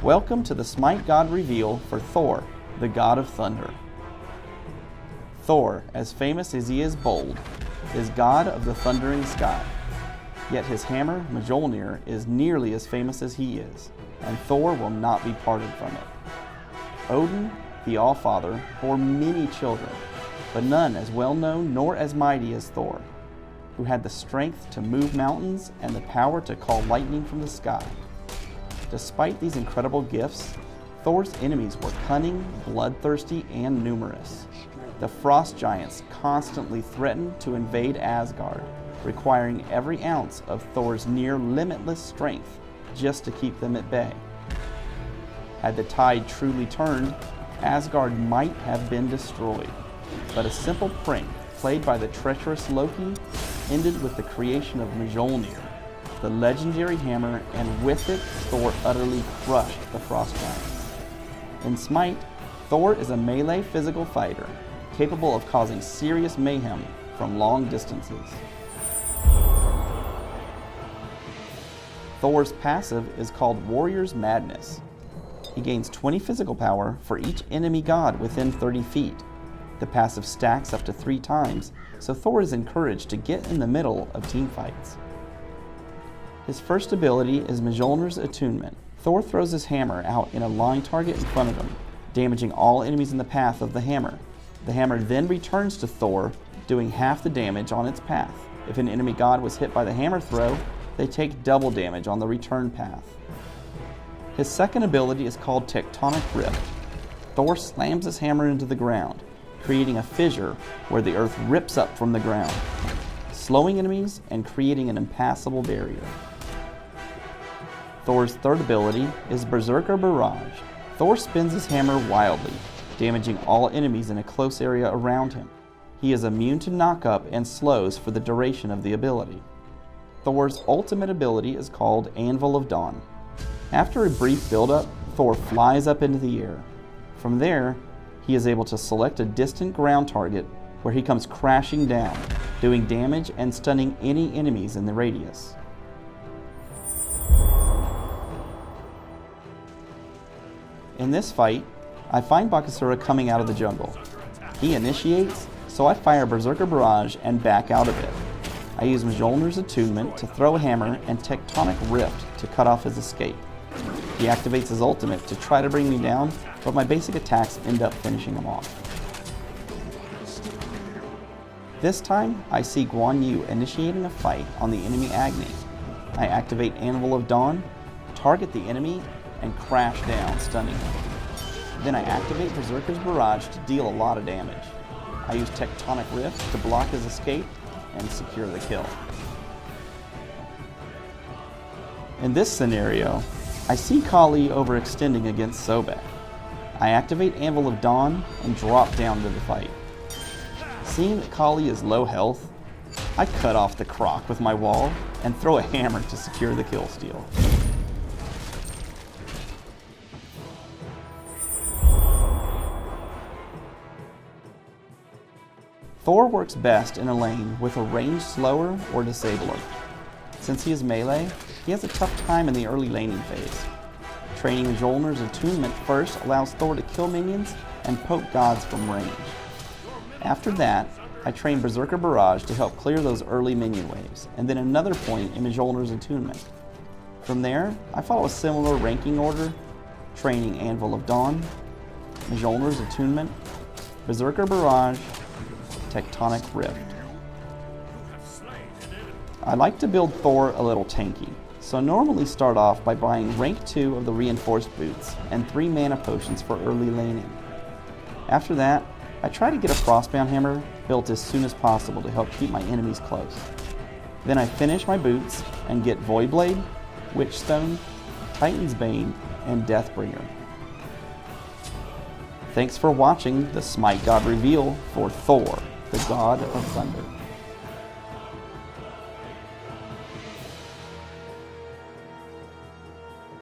Welcome to the SMITE God reveal for Thor, the god of thunder. Thor, as famous as he is bold, is god of the thundering sky. Yet his hammer, Mjolnir, is nearly as famous as he is, and Thor will not be parted from it. Odin, the All-Father, bore many children, but none as well known nor as mighty as Thor, who had the strength to move mountains and the power to call lightning from the sky. Despite these incredible gifts, Thor's enemies were cunning, bloodthirsty, and numerous. The frost giants constantly threatened to invade Asgard, requiring every ounce of Thor's near-limitless strength just to keep them at bay. Had the tide truly turned, Asgard might have been destroyed, but a simple prank played by the treacherous Loki ended with the creation of Mjolnir, the legendary hammer, and with it, Thor utterly crushed the frost giants. In SMITE, Thor is a melee physical fighter, capable of causing serious mayhem from long distances. Thor's passive is called Warrior's Madness. He gains 20 physical power for each enemy god within 30 feet. The passive stacks up to 3 times, so Thor is encouraged to get in the middle of team fights. His first ability is Mjolnir's Attunement. Thor throws his hammer out in a line target in front of him, damaging all enemies in the path of the hammer. The hammer then returns to Thor, doing half the damage on its path. If an enemy god was hit by the hammer throw, they take double damage on the return path. His second ability is called Tectonic Rift. Thor slams his hammer into the ground, creating a fissure where the earth rips up from the ground, slowing enemies and creating an impassable barrier. Thor's third ability is Berserker Barrage. Thor spins his hammer wildly, damaging all enemies in a close area around him. He is immune to knock-up and slows for the duration of the ability. Thor's ultimate ability is called Anvil of Dawn. After a brief build-up, Thor flies up into the air. From there, he is able to select a distant ground target where he comes crashing down, doing damage and stunning any enemies in the radius. In this fight, I find Bakasura coming out of the jungle. He initiates, so I fire Berserker Barrage and back out of it. I use Mjolnir's Attunement to throw a hammer and Tectonic Rift to cut off his escape. He activates his ultimate to try to bring me down, but my basic attacks end up finishing him off. This time, I see Guan Yu initiating a fight on the enemy Agni. I activate Anvil of Dawn, target the enemy, and crash down, stunning him. Then I activate Berserker's Barrage to deal a lot of damage. I use Tectonic Rift to block his escape and secure the kill. In this scenario, I see Kali overextending against Sobek. I activate Anvil of Dawn and drop down to the fight. Seeing that Kali is low health, I cut off the croc with my wall and throw a hammer to secure the kill steal. Thor works best in a lane with a ranged slower or disabler. Since he is melee, he has a tough time in the early laning phase. Training Mjolnir's Attunement first allows Thor to kill minions and poke gods from range. After that, I train Berserker Barrage to help clear those early minion waves, and then another point in Mjolnir's Attunement. From there, I follow a similar ranking order, training Anvil of Dawn, Mjolnir's Attunement, Berserker Barrage, Tectonic Rift. I like to build Thor a little tanky, so normally start off by buying rank 2 of the reinforced boots and 3 mana potions for early laning. After that, I try to get a Frostbound hammer built as soon as possible to help keep my enemies close. Then I finish my boots and get Voidblade, Witchstone, Titan's Bane, and Deathbringer. Thanks for watching the SMITE God reveal for Thor, the god of thunder.